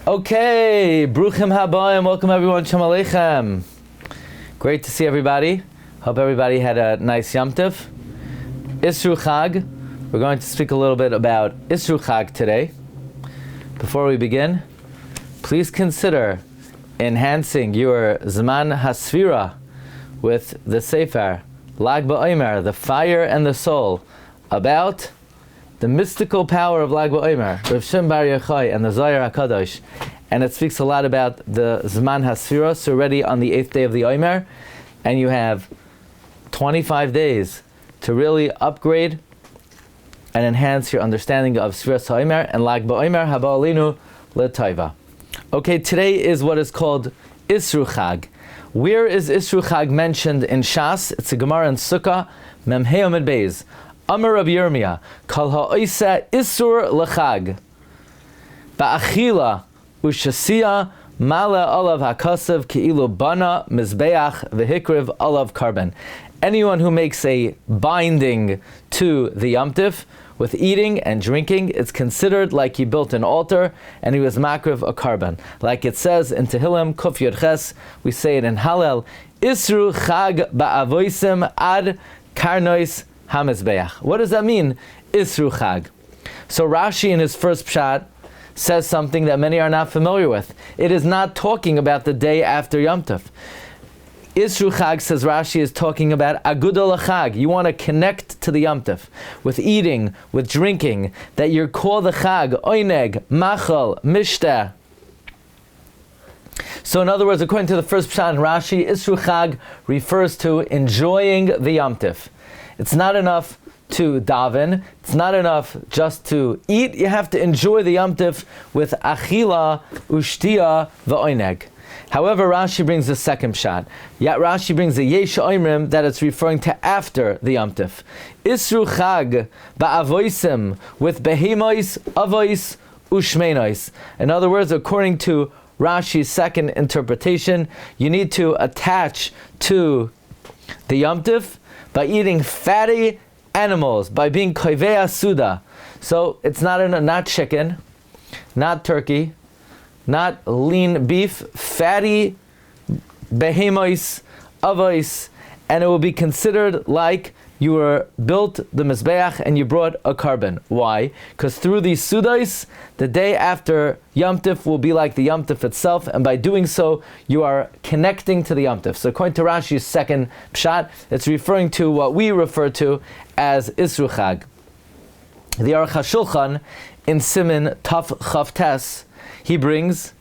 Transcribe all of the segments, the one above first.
Okay, Bruchim Habayim, welcome everyone, Shalom Aleichem. Great to see everybody. Hope everybody had a nice Yom Tov. Issru Chag. We're going to speak a little bit about Issru Chag today. Before we begin, please consider enhancing your Zman HaSfira with the Sofer, Lag BaOmer, the fire and the soul, about the mystical power of Lag BaOmer, Rav Shem Bar Yochai and the Zohar HaKadosh. And it speaks a lot about the Zman HaSfira, so already on the 8th day of the Omer, and you have 25 days to really upgrade and enhance your understanding of Sfiras HaOmer and Lag BaOmer Haba'alinu L'Taiva. Okay, today is what is called Issru Chag. Where is Issru Chag mentioned in Shas? It's a Gemara in Sukkah, Mem Hey Amid Beis. Amar Rabbi Yirmiyah, Kol ha'oiseh Issur l'Chag, ba'achila u'shasiya mala olav hakasav ke'ilu bana mizbeach v'hikriv olav karban. Anyone who makes a binding to the Yom Tov with eating and drinking, it's considered like he built an altar and he was makriv a karban. Like it says in Tehillim, Kuf Yod Ches, we say it in Hallel, Isru Chag ba'avoisim ad karnois hamizbeach. What does that mean, Isru Chag? So Rashi in his first pshat says something that many are not familiar with. It is not talking about the day after Yom Tov. Isru Chag, says Rashi, is talking about Agudol Chag. You want to connect to the Yom Tov with eating, with drinking, that you're called the Chag, Oineg, Machal, Mishteh. So in other words, according to the first pshat in Rashi, Isru Chag refers to enjoying the Yom Tov. It's not enough to daven. It's not enough just to eat. You have to enjoy the Yom Tov with achila, ushtia, v'oineg. However, Rashi brings the second pshat. Yet Rashi brings the yesh oimrim that it's referring to after the Yom Tov. Isru Chag ba'avoisim, with behemois, avois, ushmeinois. In other words, according to Rashi's second interpretation, you need to attach to the Yom Tov by eating fatty animals, by being koivei suda. So it's not chicken, not turkey, not lean beef, fatty behemois, avos, and it will be considered like you were built the mizbeach and you brought a karban. Why? Because through these sudais, the day after Yom Tov will be like the Yom Tov itself, and by doing so, you are connecting to the Yom Tov. So according to Rashi's second pshat, it's referring to what we refer to as Issru Chag. The Aruch HaShulchan in Siman Taf Chav Tes, he brings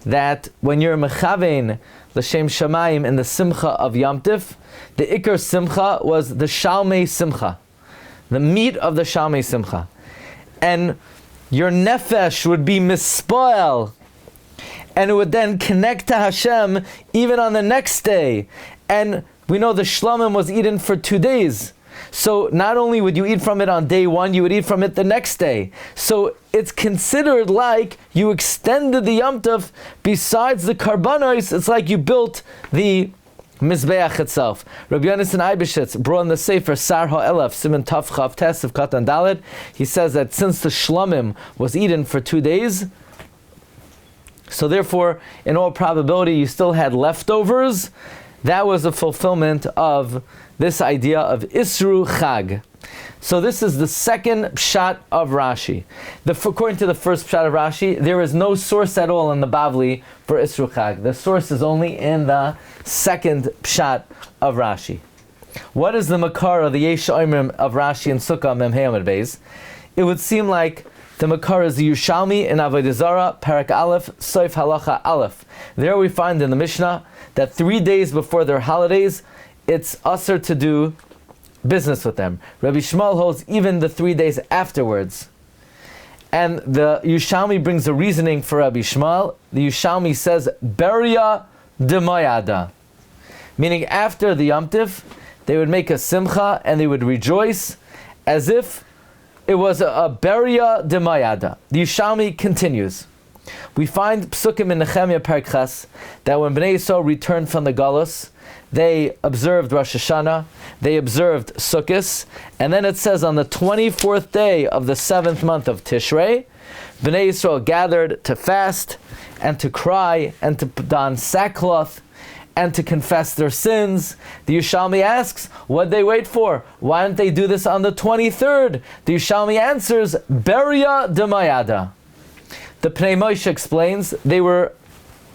that when you're mechavein l'shem shamayim in the simcha of Yom Tov, the ikar simcha was the shalmei simcha, the meat of the shalmei simcha, and your nefesh would be mispoil, and it would then connect to Hashem even on the next day. And we know the shlamim was eaten for 2 days. So not only would you eat from it on day one, you would eat from it the next day. So it's considered like you extended the Yom Tov. Besides the karbanos, it's like you built the Mizbeach itself. Rabbi Yonasan Eibeshitz brought in the Sofer Sar Ha'elef, Siman Taf Chav Tes of Katan Daled. He says that since the shlamim was eaten for 2 days, so therefore, in all probability, you still had leftovers. That was a fulfillment of this idea of Isru Chag. So this is the second pshat of Rashi. According to the first pshat of Rashi, there is no source at all in the Bavli for Isru Chag. The source is only in the second pshat of Rashi. What is the makar of the yesh oimrim of Rashi and Sukkah Mem Hey Amid Beis? It would seem like the makar is the Yerushalmi in Avodah Zarah, Parak Aleph, Sof Halacha Aleph. There we find in the Mishnah that 3 days before their holidays, it's usher to do business with them. Rabbi Shmuel holds even the 3 days afterwards. And the Yerushalmi brings a reasoning for Rabbi Shmuel. The Yerushalmi says, Beria Demayada. Meaning after the Yom Tov, they would make a simcha and they would rejoice as if it was a Beria Demayada. The Yerushalmi continues. We find psukim in Nehemiah Perek Ches that when Bnei Yisrael returned from the Galus, they observed Rosh Hashanah, they observed Sukkot, and then it says on the 24th day of the 7th month of Tishrei, Bnei Yisrael gathered to fast and to cry and to don sackcloth and to confess their sins. The Yerushalmi asks, what did they wait for? Why didn't they do this on the 23rd? The Yerushalmi answers, Beria Demayada. The Pnei Moshe explains, they were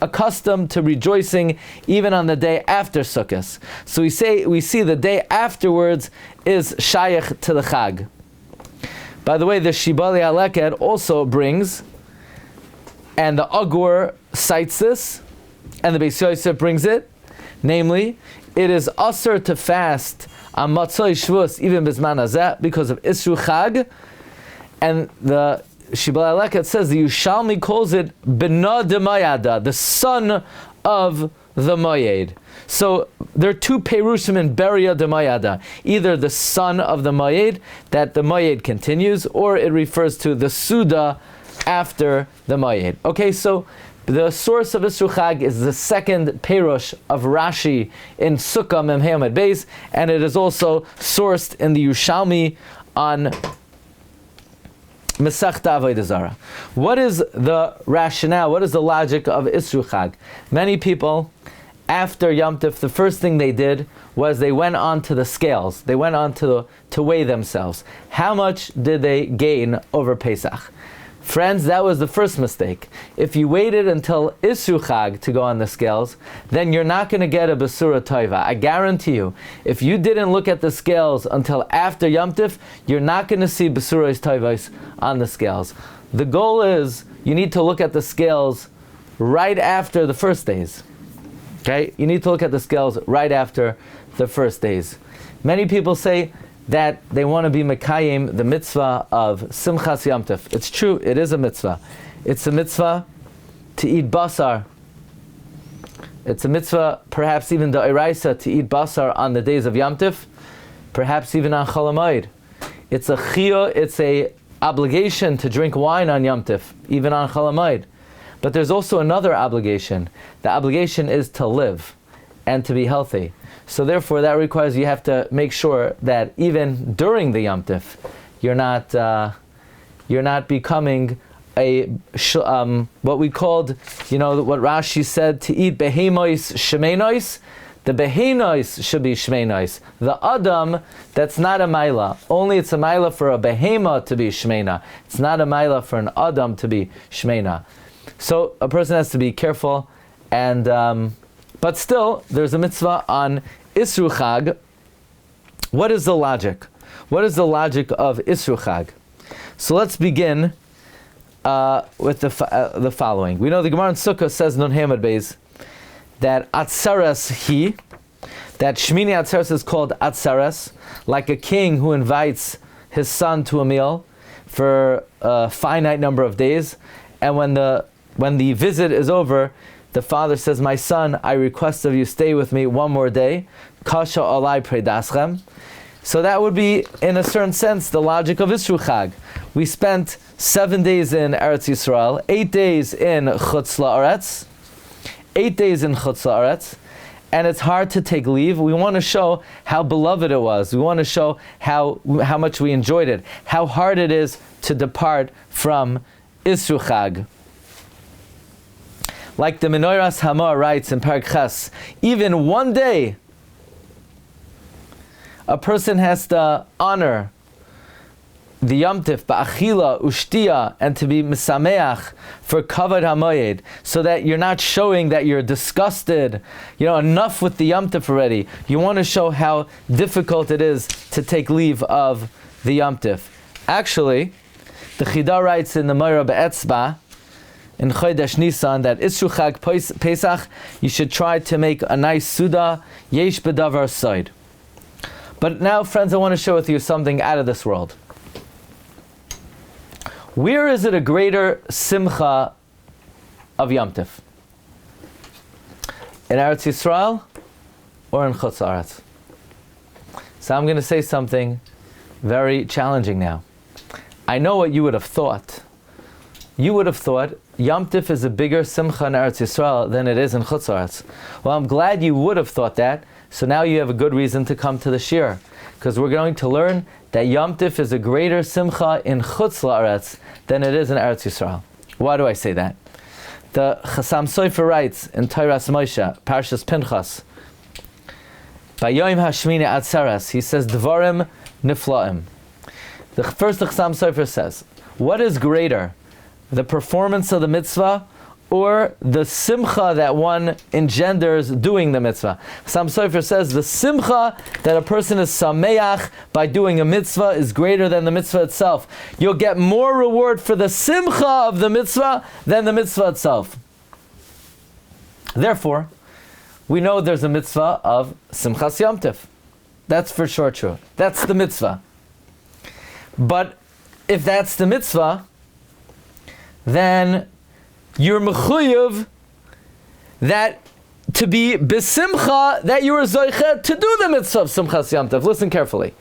accustomed to rejoicing even on the day after Sukkot. So we see the day afterwards is Shayach to the Chag. By the way, the Shibali Aleked also brings, and the Agur cites this, and the Beis Yosef brings it, namely, it is asur to fast on Matzoi Shvus even Bizman Hazeh because of Issru Chag, and the Shibali Aleked says the Yerushalmi calls it B'na Demayada, the son of the Moyed. So there are two perushim in Beria Demayada, either the son of the Moyed, that the Moyed continues, or it refers to the Suda after the Moyed. Okay, so the source of Issru Chag is the second perush of Rashi in Sukkah Mem Hamad Beis, and it is also sourced in the Yerushalmi on Masechta Avodah Zarah. What is the rationale? What is the logic of Issru Chag? Many people, after Yom Tov, the first thing they did was they went on to the scales. They went on to weigh themselves. How much did they gain over Pesach? Friends, that was the first mistake. If you waited until Issru Chag to go on the scales, then you're not going to get a Basura Toiva. I guarantee you, if you didn't look at the scales until after Yom Tov, you're not going to see Basuras Toivos on the scales. The goal is, you need to look at the scales right after the first days. Okay? You need to look at the scales right after the first days. Many people say that they want to be Mekayim, the mitzvah of Simchas Yom Tov. It's true, it is a mitzvah. It's a mitzvah to eat basar. It's a mitzvah, perhaps even the Eraisa, to eat basar on the days of Yom Tov, perhaps even on Chol HaMoed. It's a chiyuv, it's a obligation to drink wine on Yom Tov, even on Chol HaMoed. But there's also another obligation. The obligation is to live and to be healthy. So therefore, that requires you have to make sure that even during the Yom Tov, you're not becoming a what we called, what Rashi said, to eat behemois shmeinois. The behemois should be shmeinois. The adam, that's not a maila. Only it's a maila for a behema to be shmeina. It's not a maila for an adam to be shmeina. So a person has to be careful, and but still, there's a mitzvah on Issru Chag. What is the logic? What is the logic of Issru Chag? So let's begin with the following. We know the Gemara in Sukkah says, Nun Hamad Beis, that Atzeres that Shmini Atzeres is called Atzeres, like a king who invites his son to a meal for a finite number of days, and when the visit is over, the father says, my son, I request of you, stay with me one more day. Kasha alai predaschem. So that would be, in a certain sense, the logic of Issru Chag. We spent 7 days in Eretz Yisrael, 8 days in Chutz La'aretz, 8 days in Chutz La'aretz, and it's hard to take leave. We want to show how beloved it was. We want to show how much we enjoyed it, how hard it is to depart from Issru Chag. Like the Menoras Hamor writes in Parak Ches, even one day, a person has to honor the Yom Tov, ba'achila, ushtia, and to be misameach for kavod hamoyed, so that you're not showing that you're disgusted. Enough with the Yom Tov already. You want to show how difficult it is to take leave of the Yom Tov. Actually, the Chida writes in the Moira Be'etzba, in Chodesh Nisan, that Issru Chag Pesach, you should try to make a nice Suda, Yesh B'davar Soid. But now, friends, I want to share with you something out of this world. Where is it a greater Simcha of Yom Tov? In Eretz Yisrael or in Chutz La'aretz? So I'm going to say something very challenging now. I know what you would have thought. You would have thought Yom Tov is a bigger Simcha in Eretz Yisrael than it is in Chutz La'aretz. Well, I'm glad you would have thought that, so now you have a good reason to come to the Shir, because we're going to learn that Yom Tif is a greater simcha in Chutz La'aretz than it is in Eretz Yisrael. Why do I say that? The Chasam Sofer writes in Torah's Moshe, Parshas Pinchas, Bayoim Hashmini Atzeres, he says, Dvarim Niflaim. The Chasam Sofer says, what is greater, the performance of the mitzvah or the simcha that one engenders doing the mitzvah? Chasam Sofer says the simcha that a person is sameach by doing a mitzvah is greater than the mitzvah itself. You'll get more reward for the simcha of the mitzvah than the mitzvah itself. Therefore, we know there's a mitzvah of Simchas Yom Tif. That's for sure true. That's the mitzvah. But if that's the mitzvah, then you're mechuyev that to be besimcha that you are zoicha to do the mitzvah of Simchas Yom Tov. Listen carefully.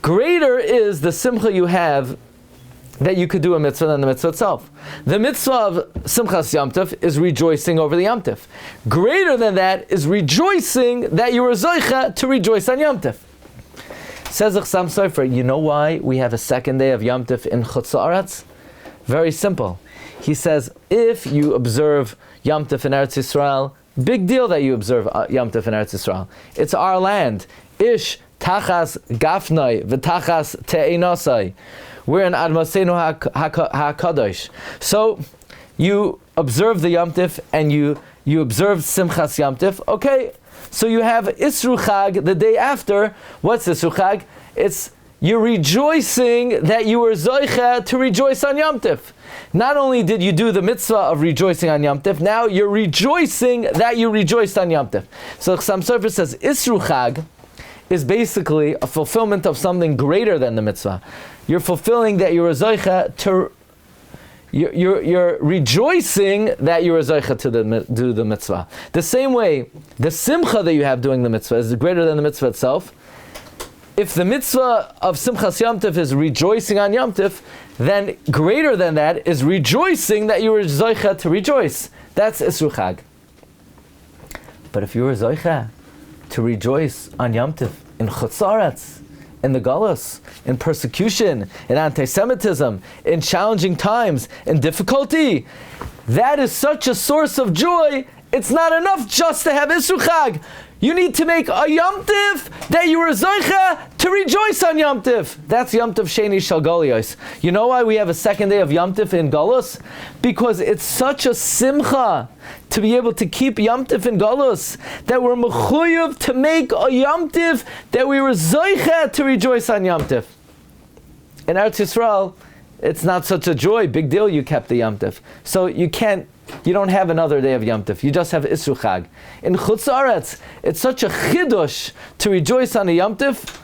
Greater is the simcha you have that you could do a mitzvah than the mitzvah itself. The mitzvah of Simchas Yom Tov is rejoicing over the Yom Tov. Greater than that is rejoicing that you are zoicha to rejoice on Yom Tov. Says the Chasam Sofer, you know why we have a second day of Yom Tov in Chutz La'aretz? Very simple. He says, if you observe Yom Tov in Eretz Yisrael, big deal that you observe Yom Tov in Eretz Yisrael. It's our land. Ish tachas gafnai v'tachas te'enosai. We're in Admaseinu HaKadosh. So you observe the Yom Tov and you observe Simchas Yom Tov. Okay, so you have Issru Chag the day after. What's Issru Chag? It's you're rejoicing that you were zoicha to rejoice on Yom Tov. Not only did you do the mitzvah of rejoicing on Yom Tov, now you're rejoicing that you rejoiced on Yom Tov. So Chasam Sofer says Isru Chag is basically a fulfillment of something greater than the mitzvah. You're fulfilling that you're zoicha to. You're rejoicing that you're zoicha to do the mitzvah. The same way, the simcha that you have doing the mitzvah is greater than the mitzvah itself. If the mitzvah of Simchas Yom Tov is rejoicing on Yom Tov, then greater than that is rejoicing that you were zoicha to rejoice. That's Isru Chag. But if you were zoicha to rejoice on Yom Tov in Chutz La'aretz, in the Galus, in persecution, in anti-Semitism, in challenging times, in difficulty, that is such a source of joy. It's not enough just to have Isru Chag. You need to make a Yom Tif that you were zoicha to rejoice on Yom Tif. That's Yom Tif Sheni Shel Galuyos. You know why we have a second day of Yom Tif in Galus? Because it's such a simcha to be able to keep Yom Tif in Galus that we're mechuyev to make a Yom Tif that we were zoicha to rejoice on Yom Tif. In Eretz Yisrael, it's not such a joy. Big deal you kept the Yom Tif. So you don't have another day of Yom Tif. You just have Isru Chag. In Chutz La'aretz, it's such a chidush to rejoice on a Yom Tif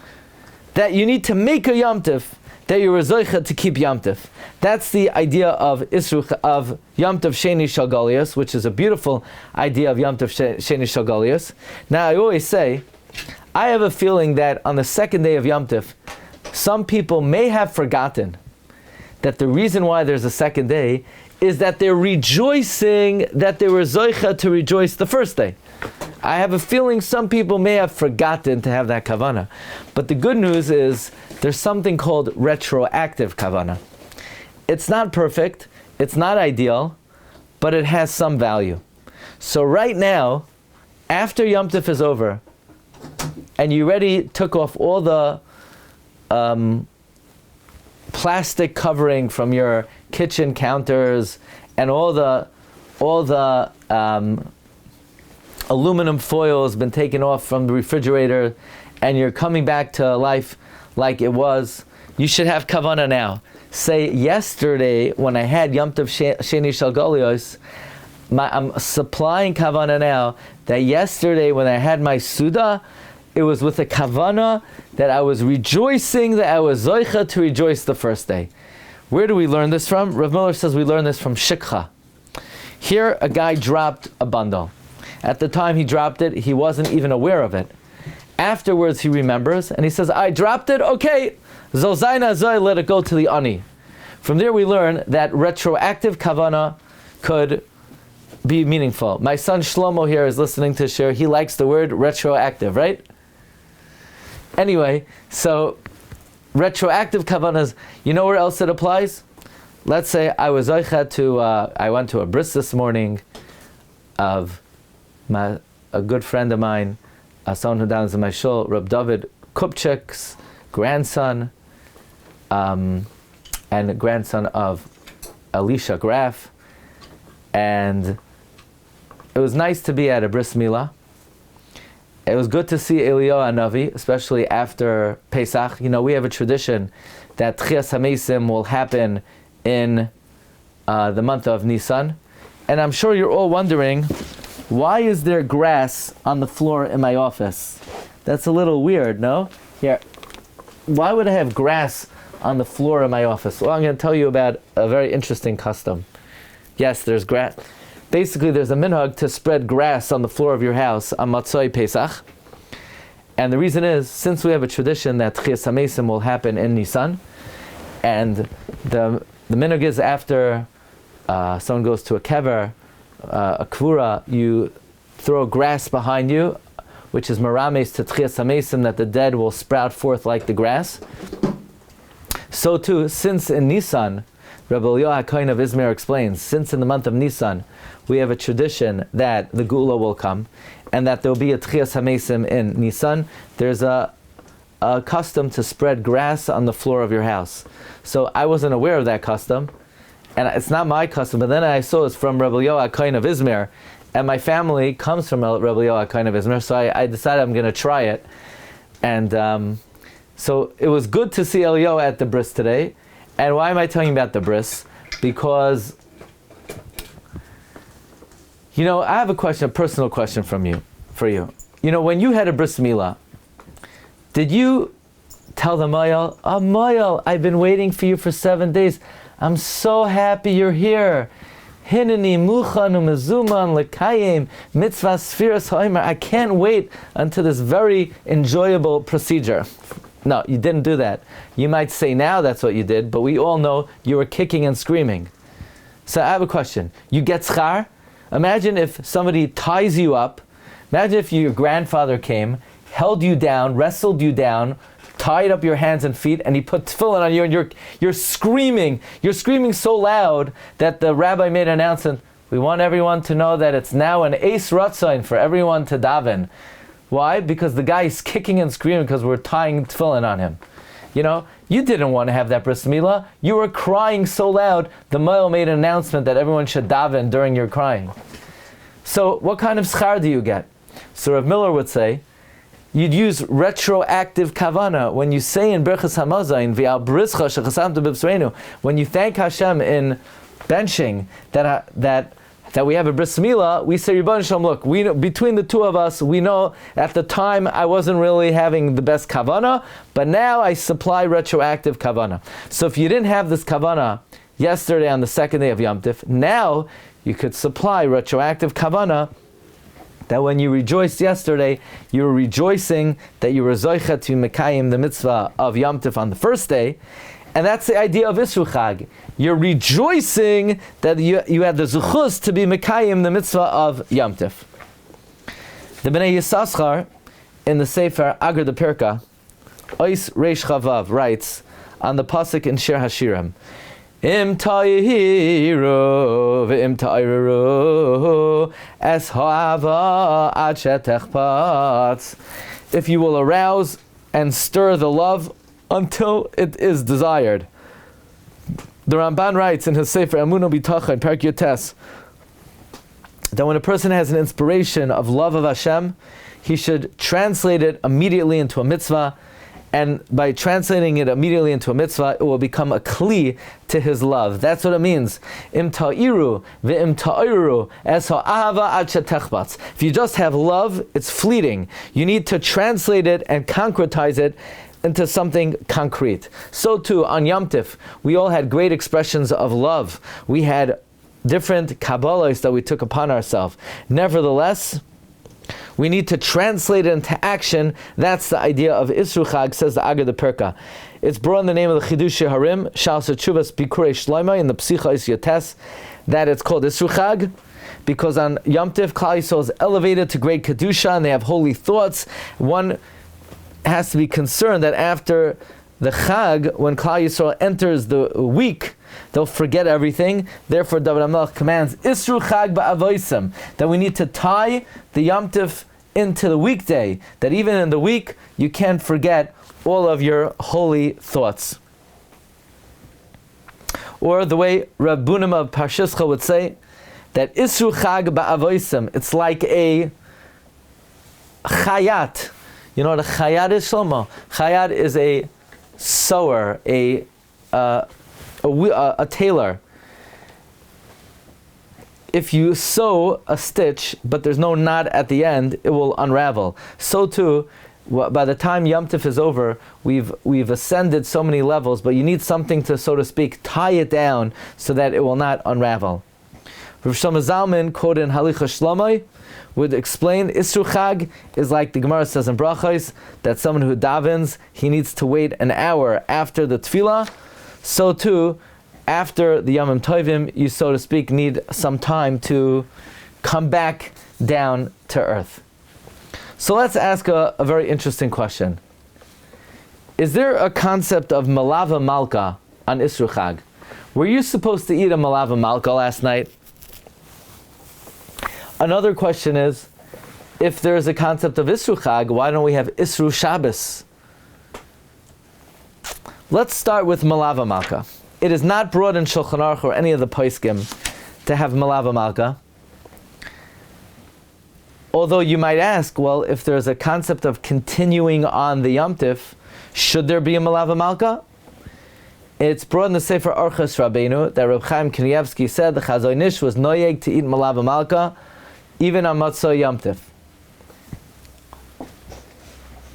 that you need to make a Yom Tif that you're zoicha to keep Yom Tif. That's the idea of Isru of Yom Tif Sheni Shel Galuyos, which is a beautiful idea of Yom Tif Sheni Shel Galuyos. Now I always say, I have a feeling that on the second day of Yom Tif, some people may have forgotten that the reason why there's a second day is that they're rejoicing that they were zoicha to rejoice the first day. I have a feeling some people may have forgotten to have that kavanah. But the good news is there's something called retroactive kavanah. It's not perfect, it's not ideal, but it has some value. So right now, after Yom Tif is over, and you already took off all the plastic covering from your kitchen counters and all the aluminum foil has been taken off from the refrigerator, and you're coming back to life like it was, you should have kavanah now. Say, yesterday when I had Yom Tov Sheni Shel Galuyos, I'm supplying kavanah now that yesterday when I had my Suda, it was with a kavanah that I was rejoicing that I was zoicha to rejoice the first day. Where do we learn this from? Rav Miller says we learn this from Shikha. Here a guy dropped a bundle. At the time he dropped it, he wasn't even aware of it. Afterwards he remembers and he says, I dropped it, okay, Zolzaina Zoy, let it go to the ani. From there we learn that retroactive kavanah could be meaningful. My son Shlomo here is listening to share. He likes the word retroactive, right? Anyway, so retroactive kavanas, you know where else it applies? Let's say I was I went to a bris this morning of a good friend of mine, someone who downs in my shul, Reb David Kupchik's grandson, and grandson of Elisha Graf, and it was nice to be at a bris milah. It was good to see Eliyahu HaNavi, especially after Pesach. You know, we have a tradition that Tchias HaMeisim will happen in the month of Nisan. And I'm sure you're all wondering, why is there grass on the floor in my office? That's a little weird, no? Here, why would I have grass on the floor in my office? Well, I'm going to tell you about a very interesting custom. Yes, there's grass. Basically, there's a minhag to spread grass on the floor of your house on Matzoi Pesach. And the reason is, since we have a tradition that Tchias HaMeisim will happen in Nisan, and the minhag is after someone goes to a kever, a kvura, you throw grass behind you, which is marames to Tchias HaMeisim, that the dead will sprout forth like the grass. So too, since in Nisan, Rabbi Yehuda HaNasi of Izmir explains, since in the month of Nisan, we have a tradition that the Gula will come, and that there will be a Tchias HaMeisim in Nisan, there's a custom to spread grass on the floor of your house. So I wasn't aware of that custom, and it's not my custom, but then I saw it's from Rabbi Yehuda HaNasi of Izmir, and my family comes from Rabbi Yehuda HaNasi of Izmir, so I decided I'm going to try it. And so it was good to see Eliyahu at the bris today. And why am I telling you about the bris? Because, you know, I have a personal question for you. You know, when you had a bris milah, did you tell the Mayal, "Oh, Mayal, I've been waiting for you for 7 days. I'm so happy you're here. Hineni muchan umezuman lekayim mitzvah sfiras ha'omer. I can't wait until this very enjoyable procedure." No, you didn't do that. You might say now that's what you did, but we all know you were kicking and screaming. So I have a question. You get schar? Imagine if somebody ties you up. Imagine if your grandfather came, held you down, wrestled you down, tied up your hands and feet, and he put tefillin on you, and you're screaming. You're screaming so loud that the rabbi made an announcement, "We want everyone to know that it's now an eis ratzain for everyone to daven." Why? Because the guy is kicking and screaming because we're tying tefillin on him. You know, you didn't want to have that bris milah. You were crying so loud, the Meir made an announcement that everyone should daven during your crying. So what kind of schar do you get? So Rav Miller would say, you'd use retroactive kavana. When you say in Birchas Hamazayin, V'al brischa shechasamtu b'b'sreinu, when you thank Hashem in benching that we have a bris milah, we say, Rebbeinu Shalom, look, we know, between the two of us, we know at the time I wasn't really having the best kavana, but now I supply retroactive kavana. So if you didn't have this kavana yesterday on the second day of Yom Tif, now you could supply retroactive kavana that when you rejoiced yesterday, you were rejoicing that you were zoicha to mekayim the mitzvah of Yom Tif on the first day. And that's the idea of Issru Chag. You're rejoicing that you had the zuchus to be mekayim the mitzvah of Yom Tif. The Bnei Yissaschar in the Sefer Agar de Pirka, Ois Reish Chavav, writes on the pasuk in Shir Hashirim, Im ta'iru v'im ta'iru es ha'ava ad shetechpatz. If you will arouse and stir the love until it is desired. The Ramban writes in his Sefer Emunah B'Tachon, Perek Yotes, that when a person has an inspiration of love of Hashem, he should translate it immediately into a mitzvah, and by translating it immediately into a mitzvah, it will become a kli to his love. That's what it means. Im ta'iru v'im ta'iru es ha'ahava ad shetechbatz. If you just have love, it's fleeting. You need to translate it and concretize it into something concrete. So too, on Yom Tif, we all had great expressions of love. We had different kabbalas that we took upon ourselves. Nevertheless, we need to translate it into action. That's the idea of Issru Chag, says the Agar de Pirka. It's brought in the name of the Chidush Harim, Shal Sechuvas Bikurei Shloimeh, in the Psicha Is Yotes, that it's called Issru Chag, because on Yom Tif, Klal Yisrael is elevated to great Kedusha, and they have holy thoughts. One has to be concerned that after the Chag, when Klal Yisrael enters the week, they'll forget everything. Therefore, David HaMelech commands Issru Chag ba'avoisem, that we need to tie the Yom Tov into the weekday, that even in the week you can't forget all of your holy thoughts. Or the way Reb Bunim of Parsha would say, that Isru Chag ba'avoisem, it's like a chayat. You know what a chayat is, Shlomo? Chayat is a sewer, a tailor. If you sew a stitch, but there's no knot at the end, it will unravel. So too, by the time Yom Tov is over, we've ascended so many levels, but you need something to, so to speak, tie it down so that it will not unravel. Rav Shlomo Zalman, quoted in Halicha Shlomo, would explain Issru Chag is like the Gemara says in Brachos, that someone who davens, he needs to wait an hour after the tefillah. So too, after the Yomim Tovim, you, so to speak, need some time to come back down to earth. So let's ask a very interesting question. Is there a concept of Malava Malka on Isru Chag? Were you supposed to eat a Malava Malka last night? Another question is, if there is a concept of Isru Chag, why don't we have Issru Shabbos? Let's start with Malava Malka. It is not brought in Shulchan Aruch or any of the Poskim to have Malava Malka. Although you might ask, well, if there's a concept of continuing on the Yom Tov, should there be a Malava Malka? It's brought in the Sefer Orchos Rabbeinu that Reb Chaim Kanievsky said the Chazon Ish was noyeg to eat Malava Malka even on Matzah Yom Tov.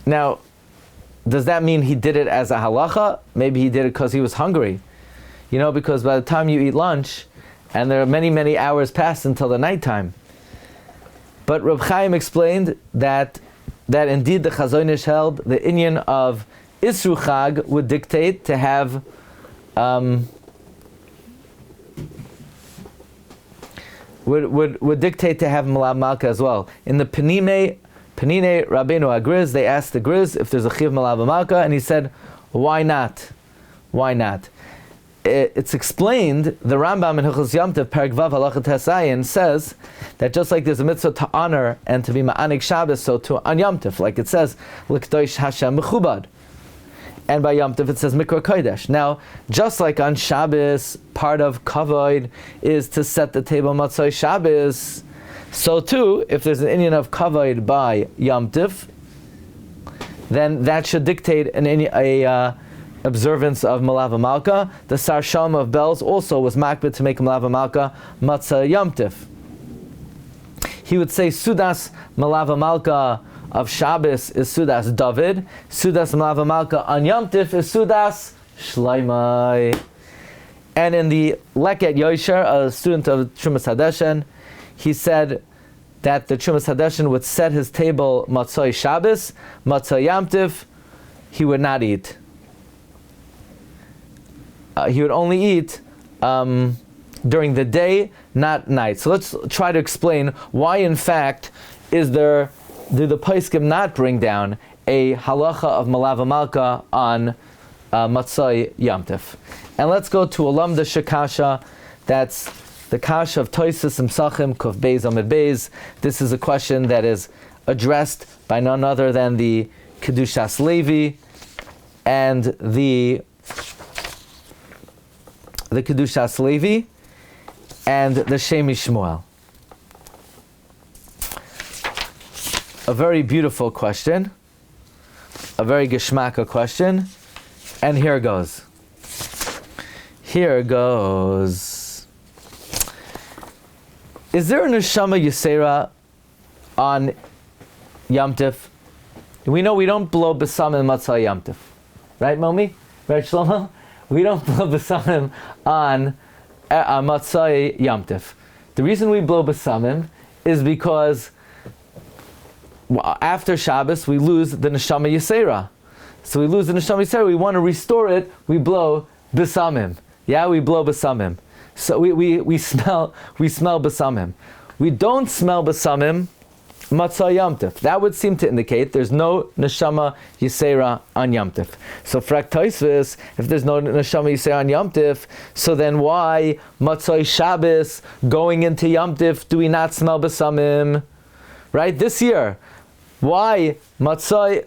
Now, does that mean he did it as a halacha? Maybe he did it because he was hungry. You know, because by the time you eat lunch, and there are many, many hours past until the nighttime. But Reb Chaim explained that indeed the Chazon Ish held the inyan of Isru Chag would dictate to have would dictate to have Malava Malka as well. In the Penine Rabbeinu HaGriz, they asked the Griz if there's a Chiv Malava Malka, and he said, why not? Why not? It's explained, the Rambam in Hilchos Yom Tov, Perek Vav Halacha Tesayin, says that just like there's a mitzvah to honor and to be ma'anik Shabbos, so to on Yom Tov, like it says, L'kdosh Hashem Mechubad. And by Yom Tov it says Mikra Kodesh. Now, just like on Shabbos, part of Kavod is to set the table Matzah Shabbos, so too, if there's an inyan of Kavod by Yom Tov, then that should dictate a observance of Malava Malka. The Sar Shalom of Bells also was makbid to make Malava Malka Matzah Yom Tov. He would say Sudas Malava Malka of Shabbos is Sudas David, Sudas Malava Malka on Yom Tov is Sudas Shleimai. And in the Leket Yosher, a student of Trumas Hadeshen, he said that the Trumas Hadeshen would set his table Matzah Shabbos, Matzah Yom Tov, he would not eat. He would only eat during the day, not night. So let's try to explain why, in fact, do the Poskim not bring down a halacha of Malava Malka on Matzah Yom Tov. And let's go to Olam de Shekasha. That's the Kasha of Toisus Msachim Kuf Beis Amid Beis. This is a question that is addressed by none other than the Kedushat Levi and the Kedushat Levi and the Shemi Shmuel. A very beautiful question, a very geschmacka question, and here goes. Here goes. Is there a neshama yisera on Yom Tov? We know we don't blow besamim matzah Yom Tov, right, Momi? Right, Shlomo? We don't blow besamim on matzah Yom Tov. The reason we blow besamim is because after Shabbos we lose the neshama yisera. So we lose the neshama yisera. We want to restore it. We blow besamim. Yeah, we blow besamim. So we smell besamim. We don't smell besamim Matzah Yom Tif. That would seem to indicate there's no Neshama Yisera on Yom Tif. So Frak Tosfos, if there's no Neshama Yisera on Yom Tif, so then why Matzah Shabbos going into Yom Tif do we not smell Besamim? Right? This year, why Matzah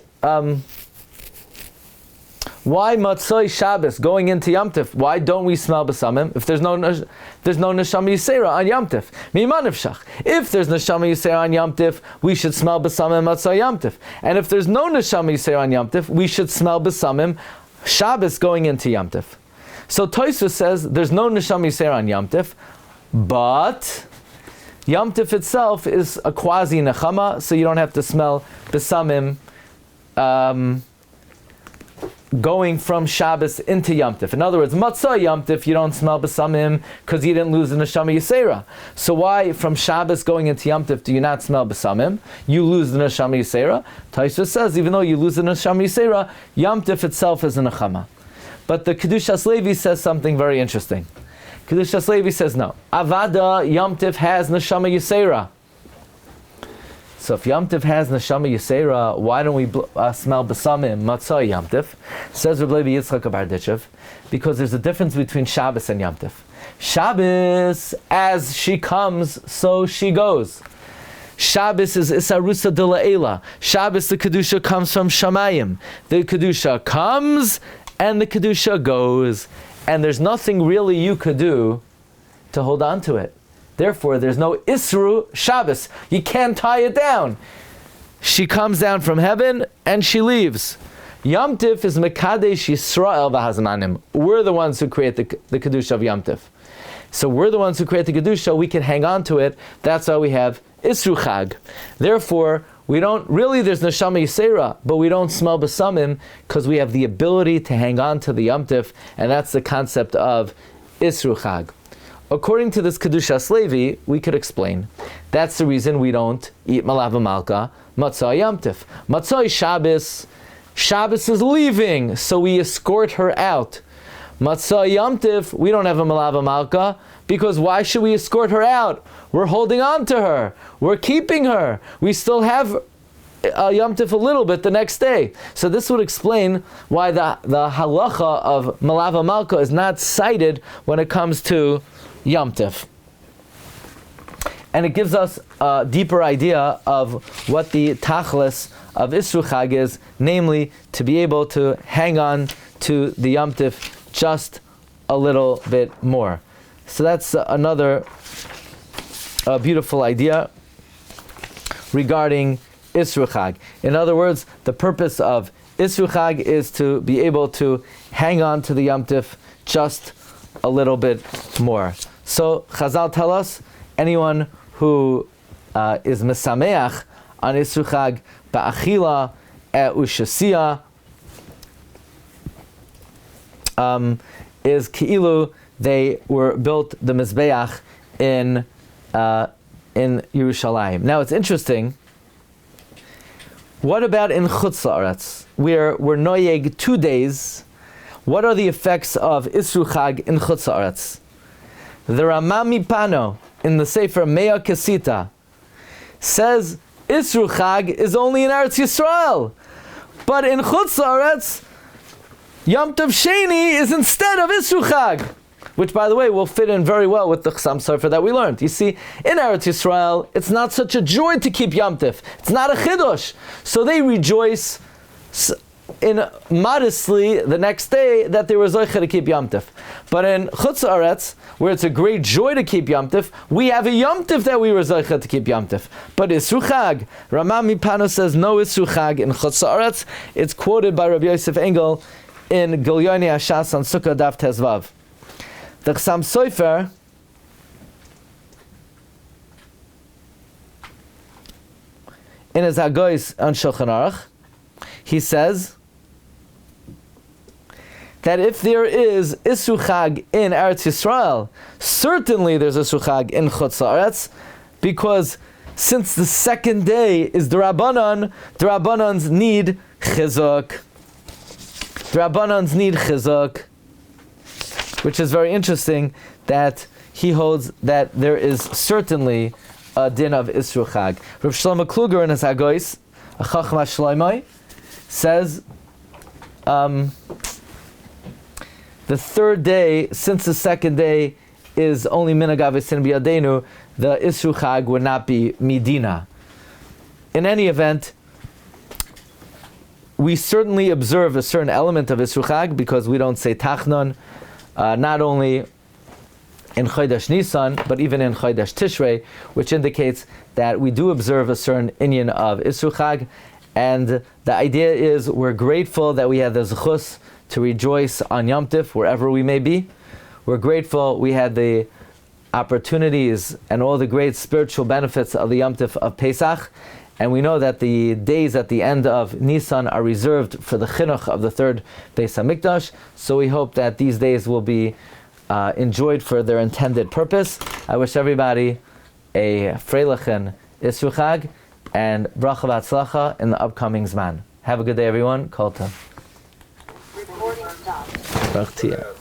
Shabbos going into Yom Tif? Why don't we smell Besamim? If there's no Neshama Yisera on Yom Tif. If there's Neshama Yisera on Yom Tif, we should smell Besamim Matzah Yom Tif. And if there's no Neshama Yisera on Yom Tif, we should smell Besamim Shabbos going into Yom Tif. So Tosfos says there's no Neshama Yisera on Yom Tif, but Yom Tif itself is a quasi nechama, so you don't have to smell Besamim going from Shabbos into Yom Tif. In other words, Matzah Yom Tif, you don't smell Besamim because you didn't lose the Neshama Yisera. So why from Shabbos going into Yom Tif do you not smell Besamim? You lose the Neshama Yisera. Tosfos says even though you lose the Neshama Yisera, Yom Tif itself is a nechama. But the Kedushat Levi says something very interesting. Kedushat Levi says no. Avada Yom Tif has Neshama Yisera. So if Yom Tif has Neshama Yisera, why don't we smell Besamim Matzah Yom Tif? Says Rabbi Yitzchak Barditchev, because there's a difference between Shabbos and Yom Tif. Shabbos, as she comes, so she goes. Shabbos is Isarusa de La'ela. Shabbos, the Kedusha comes from Shamayim. The Kedusha comes and the Kedusha goes. And there's nothing really you could do to hold on to it. Therefore, there's no Issru Shabbos. You can't tie it down. She comes down from heaven and she leaves. Yom Tif is Mekadesh Yisrael v'Hazmanim. We're the ones who create the Kedusha of Yom Tif. So we're the ones who create the Kedusha. We can hang on to it. That's why we have Issru Chag. Therefore, we don't really, there's Neshama Yisera, but we don't smell Besamim because we have the ability to hang on to the Yom Tif, and that's the concept of Issru Chag. According to this Kedushat Levi, we could explain. That's the reason we don't eat Malava Malka, Matzah Yom Tif. Matzah Shabbos, Shabbos is leaving, so we escort her out. Matzah Yom Tif, we don't have a Malava Malka, because why should we escort her out? We're holding on to her. We're keeping her. We still have Yom Tif a little bit the next day. So this would explain why the halacha of Malava Malka is not cited when it comes to Yom Tif. And it gives us a deeper idea of what the tachlis of Issru Chag is, namely to be able to hang on to the Yom Tif just a little bit more. So that's another beautiful idea regarding Issru Chag. In other words, the purpose of Issru Chag is to be able to hang on to the Yom Tif just a little bit more. So Chazal tell us, anyone who is mesameach on Issru Chag ba'achila u'shasiya is ki'ilu they were built the mizbeach in Yerushalayim. Now it's interesting. What about in Chutz La'aretz? We're noyeg 2 days. What are the effects of Issru Chag in Chutz La'aretz? The Ramami Pano in the Sefer Mea Kesita says Issru Chag is only in Eretz Yisrael, but in Chutz La'aretz, Yom Tov Sheni is instead of Issru Chag, which, by the way, will fit in very well with the Chasam Sofer that we learned. You see, in Eretz Yisrael, it's not such a joy to keep Yom Tif. It's not a chidush. So they rejoice in modestly the next day that they were zoicha to keep Yom Tif. But in Chutz La'aretz, where it's a great joy to keep Yom Tif, we have a Yom Tif that we were zoicha to keep Yom Tif. But Issru Chag, Ramami Pano says no Issru Chag in Chutz La'aretz. It's quoted by Rabbi Yosef Engel in Gilyoni Hashas on Sukkah Daf Tezvav. The Chasam Sofer in his Hagois on Shulchan Aruch, he says that if there is Issru Chag in Eretz Yisrael, certainly there's Issru Chag in Chutz La'aretz, because since the second day is the Rabbanans need chizuk. The Rabbanans need chizuk, which is very interesting that he holds that there is certainly din of Issru Chag. Rav Shlomo Kluger in his Hagois, a Chachma Shloimoi, says the third day, since the second day is only minagav v'sin b'yadenu, the Issru Chag would not be midina. In any event, we certainly observe a certain element of Issru Chag because we don't say tachnon, not only in Chodesh Nisan, but even in Chodesh Tishrei, which indicates that we do observe a certain inyan of Issru Chag, and the idea is we're grateful that we have the zechus to rejoice on Yom Tif, wherever we may be. We're grateful we had the opportunities and all the great spiritual benefits of the Yom Tif of Pesach, and we know that the days at the end of Nisan are reserved for the chinuch of the third Beis HaMikdash, so we hope that these days will be enjoyed for their intended purpose. I wish everybody a freilichen Issru Chag and bracha v'atzlacha in the upcoming Zman. Have a good day, everyone. Kol tov. Recording stopped.